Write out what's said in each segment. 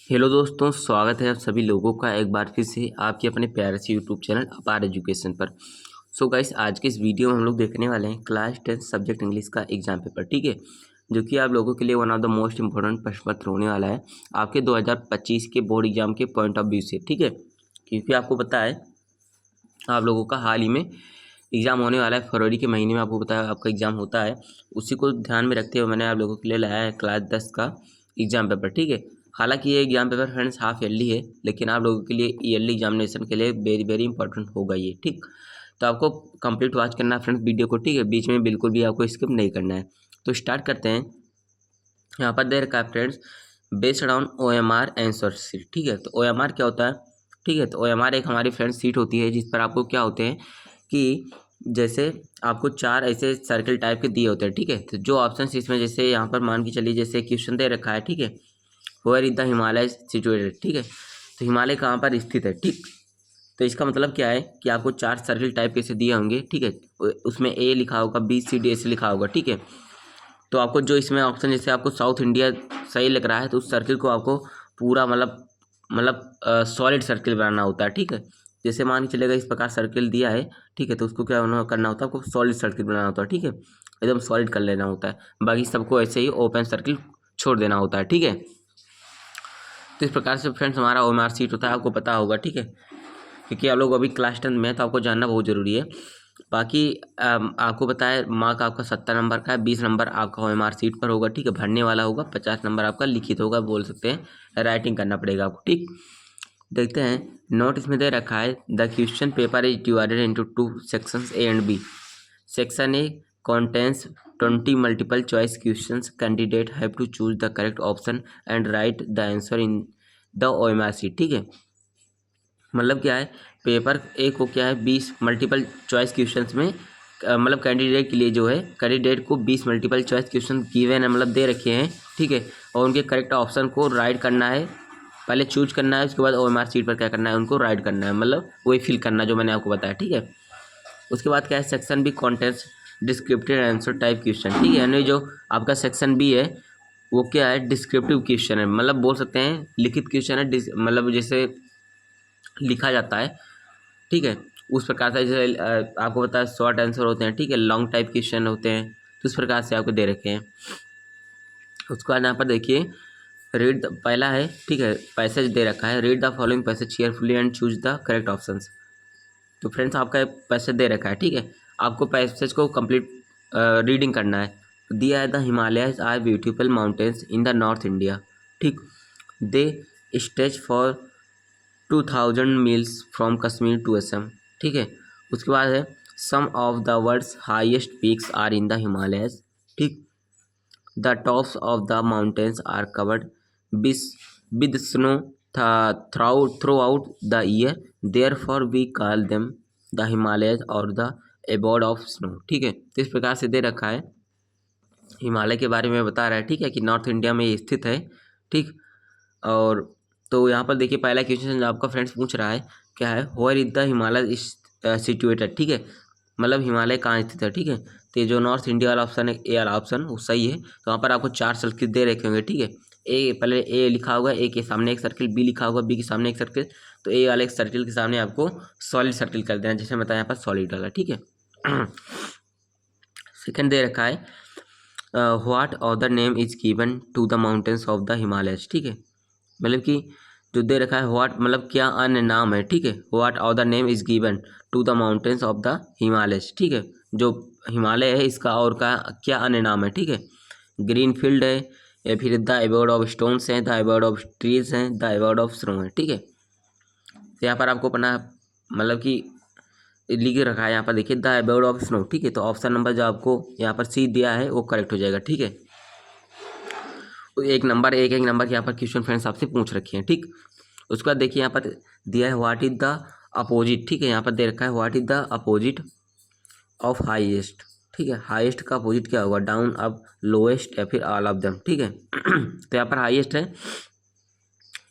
Hello दोस्तों, स्वागत है आप सभी लोगों का एक बार फिर से आपके अपने प्यारे से यूट्यूब चैनल अपार एजुकेशन पर। सो गाइस, आज के इस वीडियो में हम लोग देखने वाले हैं क्लास 10 सब्जेक्ट इंग्लिश का एग्जाम पेपर, ठीक है, जो कि आप लोगों के लिए one of the most important प्रश्न पत्र होने वाला है आपके 2025 के बोर्ड एग्जाम के पॉइंट ऑफ व्यू से, ठीक है। क्योंकि आपको पता है आप लोगों का हाल ही में एग्ज़ाम होने वाला है, फरवरी के महीने में आपको पता है आपका एग्ज़ाम होता है। उसी को ध्यान में रखते हुए मैंने आप लोगों के लिए लाया है क्लास 10 का एग्ज़ाम पेपर, ठीक है। हालांकि ये exam paper friends half yearly है, लेकिन आप लोगों के लिए ईयरली एग्जामिनेशन के लिए वेरी वेरी इंपॉर्टेंट होगा ये, ठीक। तो आपको कंप्लीट वॉच करना है फ्रेंड्स वीडियो को, ठीक है, बीच में बिल्कुल भी आपको स्किप नहीं करना है। तो स्टार्ट करते हैं। यहाँ पर दे रखा है friends based on OMR answer sheet, ठीक है। तो OMR क्या होता है, ठीक है। तो OMR एक हमारी फ्रेंड्स सीट होती है जिस पर आपको क्या होते हैं कि जैसे आपको चार ऐसे सर्कल टाइप के दिए होते हैं, ठीक है। तो जो ऑप्शन इसमें जैसे यहाँ पर मान के चलिए जैसे क्वेश्चन दे रखा है, ठीक है, where is the Himalaya situated, ठीक है। तो हिमालय कहाँ पर स्थित है, ठीक। तो इसका मतलब क्या है कि आपको चार सर्कल टाइप के से दिए होंगे, ठीक है। उसमें A लिखा होगा, B C D ऐसे लिखा होगा, ठीक है। तो आपको जो इसमें ऑप्शन जैसे आपको साउथ इंडिया सही लग रहा है तो उस सर्किल को आपको पूरा मतलब सॉलिड सर्किल बनाना होता है, ठीक है। जैसे मान के चलेगा इस प्रकार सर्किल दिया है, ठीक है, तो उसको क्या करना होता है, आपको सॉलिड सर्किल बनाना होता है, ठीक है, एकदम सॉलिड कर लेना होता है। बाकी सबको ऐसे ही ओपन सर्किल छोड़ देना होता है, ठीक है। तो इस प्रकार से फ्रेंड्स हमारा OMR सीट होता है, आपको पता होगा, ठीक है, क्योंकि आप लोग अभी क्लास 10 में है तो आपको जानना बहुत ज़रूरी है। बाकी आपको पता है मार्क आपका 70 नंबर का है, 20 नंबर आपका OMR सीट पर होगा, ठीक है, भरने वाला होगा, 50 नंबर आपका लिखित होगा, बोल सकते हैं राइटिंग करना पड़ेगा आपको, ठीक। देखते हैं नोट इसमें दे रखा है the question paper is divided into 2 sections A and B। Section A contains 20 multiple choice questions. Candidate have to choose the correct option and write the answer in the OMR sheet, ठीक है। मतलब क्या है, paper A को क्या है 20 multiple choice questions में मतलब कैंडिडेट के लिए जो है कैंडिडेट को 20 मल्टीपल चॉइस क्वेश्चन गिवन है, मतलब दे रखे हैं, ठीक है। और उनके करेक्ट ऑप्शन को राइट करना है, पहले चूज करना है, उसके बाद OMR सीट पर क्या करना है, उनको राइट करना है, मतलब वही फिल करना जो मैंने आपको बताया, ठीक है। उसके बाद क्या है section B contents descriptive answer type question, ठीक है। यानी जो आपका सेक्शन बी है वो क्या है डिस्क्रिप्टिव क्वेश्चन है, मतलब बोल सकते हैं लिखित क्वेश्चन है, मतलब जैसे लिखा जाता है, ठीक है, उस प्रकार से। जैसे आपको पता है शॉर्ट आंसर होते हैं, ठीक है, लॉन्ग टाइप क्वेश्चन होते हैं, तो इस प्रकार से आपको दे रखे हैं। उसके बाद यहाँ पर देखिए रीड पहला है, ठीक है, पैसेज दे रखा है, read the following passage carefully and choose the correct options. तो फ्रेंड्स आपका पैसेज दे रखा है, ठीक है, आपको पैसेज को कंप्लीट रीडिंग करना है। दिया है the Himalayas are beautiful mountains in the north India, ठीक, they stretch for 2000 miles from Kashmir to Assam, ठीक है। उसके बाद है some of the world's highest peaks are in the Himalayas, ठीक, the tops of the mountains are covered with snow throughout the year, therefore we call them the Himalayas और the abode of snow, ठीक है। तो इस प्रकार से दे रखा है, हिमालय के बारे में बता रहा है, ठीक है, कि नॉर्थ इंडिया में ये स्थित है, ठीक। और तो यहाँ पर देखिए पहला क्वेश्चन आपका फ्रेंड्स पूछ रहा है क्या है, where is the Himalaya situated, ठीक है, मतलब हिमालय कहाँ स्थित है, ठीक है। तो ये जो नॉर्थ इंडिया वाला ऑप्शन है ए वाला ऑप्शन वो सही है। तो वहाँ पर आपको चार सर्किल दे रखे होंगे, ठीक है। ए पहले ए लिखा होगा, ए के सामने एक सर्किल, बी लिखा होगा, बी के सामने एक सर्किल, तो ए वाले एक सर्किल के सामने आपको सॉलिड सर्किल कर देना, जैसे बताया यहाँ पर सॉलिड वाला, ठीक है। सेकंड दे रखा है what other name is given to the mountains of the Himalayas, ठीक है, मतलब कि जो दे रखा है व्हाट मतलब क्या अन्य नाम है, ठीक है, what other name is given to the mountains of the Himalayas, ठीक है, जो हिमालय है इसका और का क्या अन्य नाम है, ठीक है। ग्रीन फील्ड है या फिर द एबोर्ड ऑफ स्टोन्स है, द एबोर्ड ऑफ ट्रीज हैं, द एबोर्ड ऑफ स्नो है, ठीक है। तो यहाँ पर आपको पढ़ना मतलब कि लिख रखा है यहाँ पर देखिए द एबोर्ड ऑफ स्नो, ठीक है। तो ऑप्शन नंबर जो आपको यहाँ पर सी दिया है वो करेक्ट हो जाएगा, ठीक है। तो एक एक नंबर के यहाँ पर क्वेश्चन फ्रेंड्स आपसे पूछ रखे हैं, ठीक। उसके बाद देखिए यहाँ पर दिया है व्हाट इज द अपोजिट, ठीक है, यहाँ पर दे रखा है what is the opposite of highest, ठीक है। हाईएस्ट का अपोजिट क्या होगा, डाउन, अप, लोएस्ट या फिर ऑल ऑफ देम, ठीक है। तो यहाँ पर हाईएस्ट है,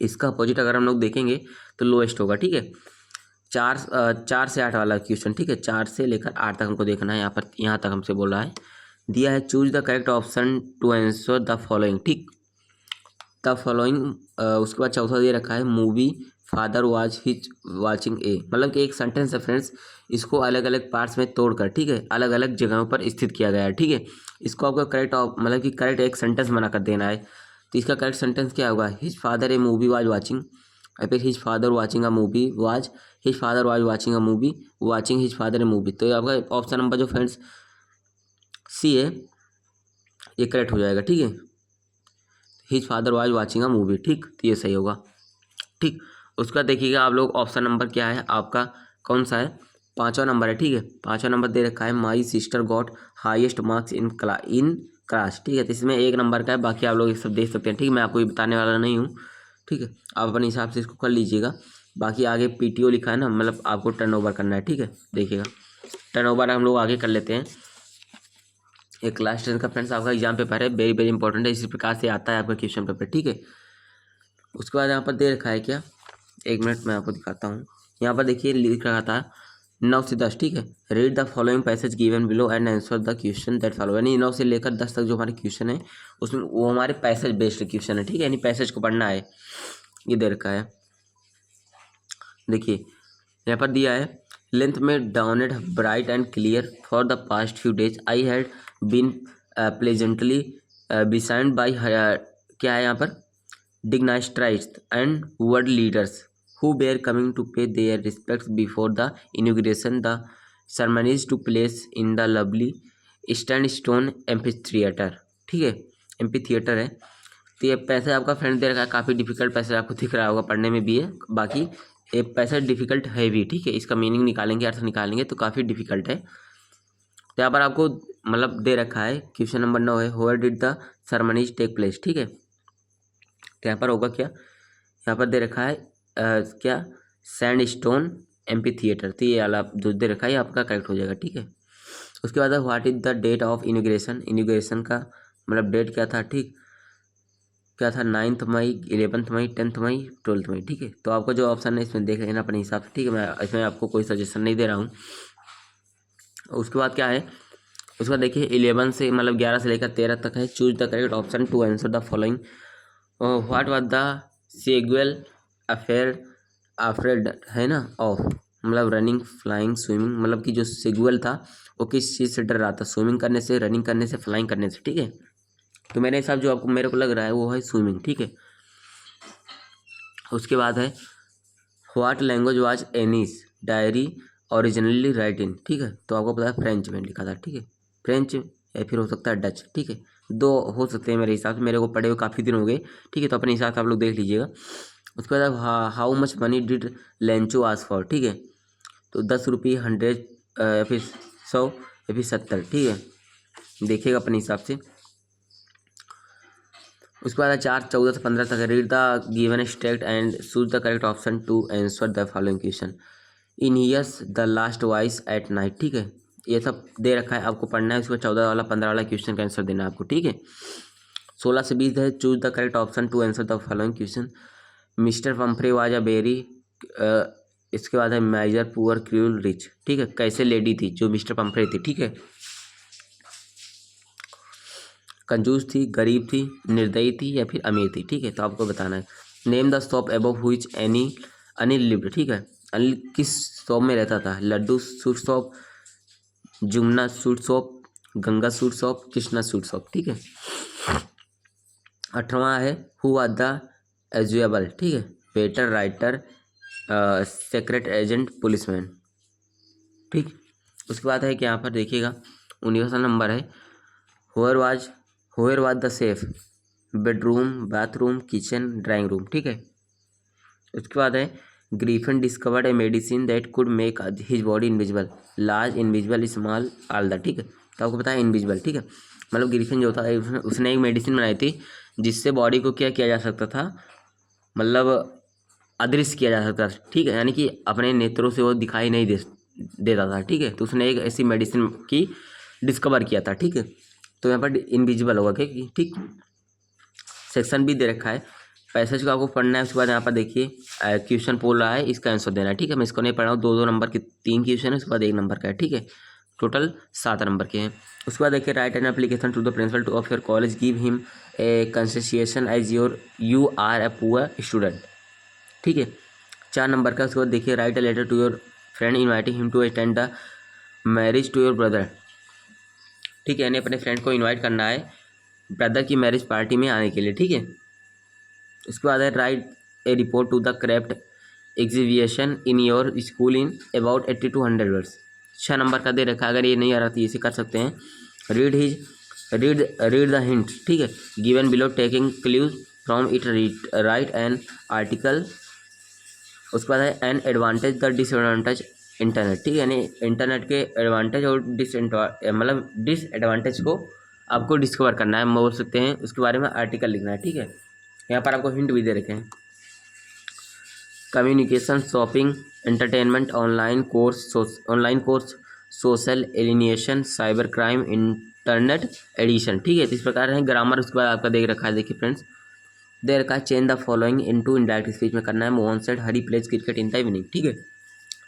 इसका अपोजिट अगर हम लोग देखेंगे तो लोएस्ट होगा, ठीक है। 4 से 8 वाला क्वेश्चन, ठीक है, 4 से लेकर 8 तक हमको देखना है। यहाँ पर यहाँ तक हमसे बोला है, दिया है choose the correct option to answer the following, ठीक। द फॉलोइंग, उसके बाद चौथा दे रखा है movie father was his watching a, मतलब कि एक सेंटेंस है फ्रेंड्स, इसको अलग अलग पार्ट्स में तोड़कर, ठीक है, अलग अलग जगहों पर स्थित किया गया है, ठीक है। इसको आपको करेक्ट मतलब कि करेक्ट एक सेंटेंस बनाकर देना है। तो इसका करेक्ट सेंटेंस क्या होगा, his father A movie was watching, या फिर his father watching a movie was, his father was watching a movie watching his father A movie. तो ये आपका ऑप्शन नंबर जो फ्रेंड्स सी है ये करेक्ट हो जाएगा, ठीक है। His father was watching a movie, ठीक, तो ये सही होगा, ठीक। उसका देखिएगा आप लोग ऑप्शन नंबर क्या है आपका, कौन सा है, पांचवा नंबर है, ठीक है। पांचवा नंबर दे रखा है my sister got highest marks in class, ठीक है। तो इसमें एक नंबर का है, बाकी आप लोग ये सब देख सकते हैं, ठीक है। मैं आपको ये बताने वाला नहीं हूँ, ठीक है, आप अपने हिसाब से इसको कर लीजिएगा। बाकी आगे पीटीओ लिखा है ना, मतलब आपको टर्नओवर करना है, ठीक है। देखिएगा टर्नओवर हम लोग आगे कर लेते हैं। एक क्लास 10 का फ्रेंड्स आपका एग्जाम पेपर है, वेरी वेरी इंपॉर्टेंट है, इसी प्रकार से आता है आपका क्वेश्चन पेपर, ठीक है। उसके बाद यहाँ पर दे रखा है क्या, एक मिनट मैं आपको दिखाता हूँ। यहाँ पर देखिए लिख रखा था 9 से 10, ठीक है। Read the following passage given below and answer the question that follow, यानी 9 से लेकर 10 तक जो हमारे क्वेश्चन है उसमें वो हमारे पैसेज बेस्ड क्वेश्चन है, ठीक है, यानी पैसेज को पढ़ना है, ये दे रखा है। देखिए यहाँ पर दिया है लेंथ में dawned bright and clear for the past few days I had been pleasantly beside by, क्या है यहाँ पर, dignitaries and world leaders who were coming to pay their respects before the inauguration. The ceremonies took place in the lovely Sandstone Amphitheater, ठीक है, amphitheatre है। तो ये पैसे आपका फ्रेंड दे रखा है, काफ़ी डिफिकल्ट पैसे आपको दिख रहा होगा, पढ़ने में भी है, बाकी ये पैसा डिफिकल्ट है भी, ठीक है। इसका मीनिंग निकालेंगे, अर्थ निकालेंगे तो काफ़ी डिफिकल्ट है। तो यहाँ पर आपको मतलब दे रखा है क्वेश्चन नंबर 9 है, where did the ceremonies take place, ठीक है। तो यहाँ पर होगा क्या, यहाँ पर दे रखा है क्या, सैंडस्टोन एम्फीथिएटर, तो ये वाला जो दे रखा है ये आपका करेक्ट हो जाएगा, ठीक है। उसके बाद what is the date of inauguration, inauguration का मतलब डेट क्या था, ठीक, क्या था, 9 मई, 11 मई, 10 मई, 12 मई, ठीक है। तो आपका जो ऑप्शन है इसमें देख लेना अपने हिसाब से, ठीक है, मैं इसमें आपको कोई सजेशन नहीं दे रहा हूँ। उसके बाद क्या है, उसके बाद देखिए 11 से मतलब 11 से लेकर 13 तक है, choose the correct option to answer the following. What was the sequel affair afraid, है ना, ऑफ, मतलब रनिंग फ्लाइंग स्विमिंग, मतलब कि जो सेगुअल था वो किस चीज़ से डर रहा था, स्विमिंग करने से, रनिंग करने से, फ्लाइंग करने से, ठीक है। तो मेरे हिसाब जो आपको मेरे को लग रहा है वो है स्विमिंग, ठीक है। उसके बाद है what language was Anne's diary originally write in, ठीक है। तो आपको पता है फ्रेंच में लिखा था, ठीक है, फ्रेंच या फिर हो सकता है डच, ठीक है, दो हो सकते हैं मेरे हिसाब से, मेरे को पढ़े हुए काफ़ी दिन हो गए, ठीक है। तो अपने हिसाब से आप लोग देख लीजिएगा। उसके बाद how much money did Lencho ask for, ठीक है। तो 10 रुपये, 100 या फिर 100 या फिर 70, ठीक है, देखिएगा अपने हिसाब से। उसके बाद 4, 14 से 15 तक read the given state and choose the correct option to answer the following question. In hears the last voice at night, ठीक है, ये सब दे रखा है, आपको पढ़ना है। उसके 14 वाला 15 वाला क्वेश्चन का आंसर देना है आपको, ठीक है। 16 से 20 है, choose the correct option to answer the following question. Mister Pumphrey was a very, इसके बाद है मेजर पुअर क्रूल रिच, ठीक है, कैसे लेडी थी जो मिस्टर पंफ्रे थी, ठीक है, कंजूस थी, गरीब थी, निर्दयी थी या फिर अमीर थी, ठीक है। तो आपको बताना है। Name the shop above which Anil lived, ठीक है, अनिल किस शॉप में रहता था, Laddoo sweet shop, Jumna sweet shop, Ganga sweet shop, Krishna sweet shop, ठीक है। 18वां है हु वाज द एजुएबल, ठीक है, waiter, writer, secret agent, policeman, ठीक। उसके बाद है कि यहाँ पर देखिएगा 19वां नंबर है होयर was the safe, bedroom, bathroom, kitchen, drawing room, ठीक है। उसके बाद है Griffin discovered a medicine that could make his body invisible, large, invisible, small, all the, ठीक है। तो आपको पता है इनविजिबल, ठीक है, मतलब ग्रीफन जो था उसने एक मेडिसिन बनाई थी जिससे बॉडी को क्या किया जा सकता था, मतलब अदृश्य किया जा सकता था, ठीक है, यानी कि अपने नेत्रों से वो दिखाई नहीं देता था, ठीक है। तो उसने एक ऐसी मेडिसिन की डिस्कवर किया था, ठीक है। तो यहाँ पर इनविजिबल होगा क्या, ठीक। सेक्शन भी दे रखा है, पैसेज को आपको पढ़ना है। उसके बाद यहाँ पर देखिए क्वेश्चन बोल रहा है, इसका आंसर देना है, ठीक है। मैं इसको नहीं पढ़ रहा हूँ, 2-2 नंबर के 3 क्वेश्चन है, उसके बाद 1 नंबर का है, ठीक है। टोटल 7 नंबर के हैं। उसके बाद देखिए write an application to the principal to of your college, give him a concession as you are a poor student, ठीक है, 4 नंबर का। उसके बाद देखिए write a letter to your friend inviting him to attend the marriage to your brother, ठीक है, यानी अपने फ्रेंड को इन्वाइट करना है ब्रदर की मैरिज पार्टी में आने के लिए, ठीक है। उसके बाद है write a report to the craft exhibition in your school in about 80 to 100 words, 6 number का दे रखा है। अगर ये नहीं आ रहा तो इसे कर सकते हैं। रीड द हिंट, ठीक है, given below taking clues from it, right an article. उसके बाद है an advantage the disadvantage internet, ठीक है, यानी इंटरनेट के एडवांटेज और डिसएडवांटेज को आपको डिस्कवर करना है, बोल सकते हैं, उसके बारे में आर्टिकल लिखना है, ठीक है। यहाँ पर आपको हिंट भी दे रखे हैं। Communication, shopping, entertainment, online course, social alienation, cyber crime, internet edition, ठीक है। तो इस प्रकार है ग्रामर। उसके बाद आपका देख रखा है, देखिए फ्रेंड्स, दे रखा है change the following into indirect speech में करना है। Mohan said Hari pledge cricket in the evening, ठीक है। तो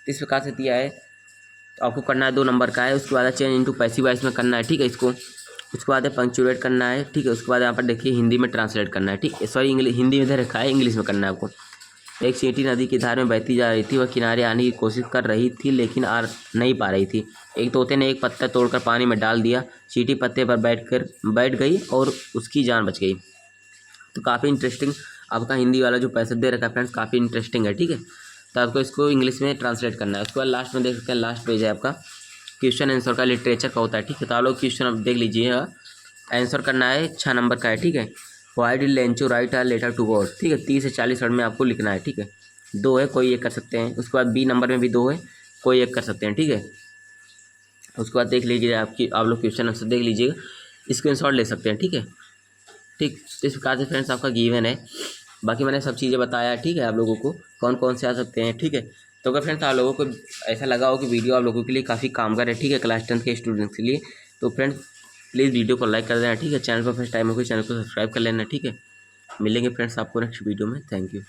इस प्रकार से दिया है, तो आपको करना है 2 नंबर का है। उसके बाद चेंज इनटू पैसिव वॉइस में करना है, ठीक है, इसको। उसके बाद पंक्चुएट करना है, ठीक है। उसके बाद यहाँ पर देखिए हिंदी में ट्रांसलेट करना है, ठीक है, सॉरी इंग्लिश, हिंदी में दे रखा है, इंग्लिश में करना है आपको। एक चींटी नदी की धार में बहती जा रही थी, वह किनारे आने की कोशिश कर रही थी लेकिन आ नहीं पा रही थी। एक तोते ने एक पत्ता तोड़कर पानी में डाल दिया, चींटी पत्ते पर बैठ गई और उसकी जान बच गई। तो काफ़ी इंटरेस्टिंग आपका हिंदी वाला जो पैसेज दे रखा है फ्रेंड्स, काफ़ी इंटरेस्टिंग है, ठीक है। तो आपको इसको इंग्लिश में ट्रांसलेट करना है। उसके बाद लास्ट में देख सकते हैं, लास्ट पेज है आपका, क्वेश्चन आंसर का, लिटरेचर का होता है, ठीक है। तो आप लोग क्वेश्चन अब देख लीजिए, आंसर करना है, 6 नंबर का है, ठीक है। Why did Lencho write a letter to God, ठीक है, 30 से 40 वर्ड में आपको लिखना है, ठीक है। 2 है, कोई एक कर सकते हैं। उसके बाद बी नंबर में भी 2 है, कोई एक कर सकते हैं, ठीक है। उसके बाद देख लीजिए आप लोग क्वेश्चन आंसर देख लीजिएगा, स्क्रीनशॉट ले सकते हैं, ठीक है, ठीक। इस प्रकार से फ्रेंड्स आपका गिवन है। बाकी मैंने सब चीज़ें बताया, ठीक है, आप लोगों को कौन कौन से आ सकते हैं, ठीक है। तो अगर फ्रेंड्स आप लोगों को ऐसा लगा हो कि वीडियो आप लोगों के लिए काफ़ी कामगार है, ठीक है, क्लास 10 के स्टूडेंट्स के लिए, तो फ्रेंड्स प्लीज़ वीडियो को लाइक कर देना, ठीक है। चैनल पर फर्स्ट टाइम हो कोई चैनल को सब्सक्राइब कर लेना, ठीक है। मिलेंगे फ्रेंड्स आपको नेक्स्ट वीडियो में। Thank you.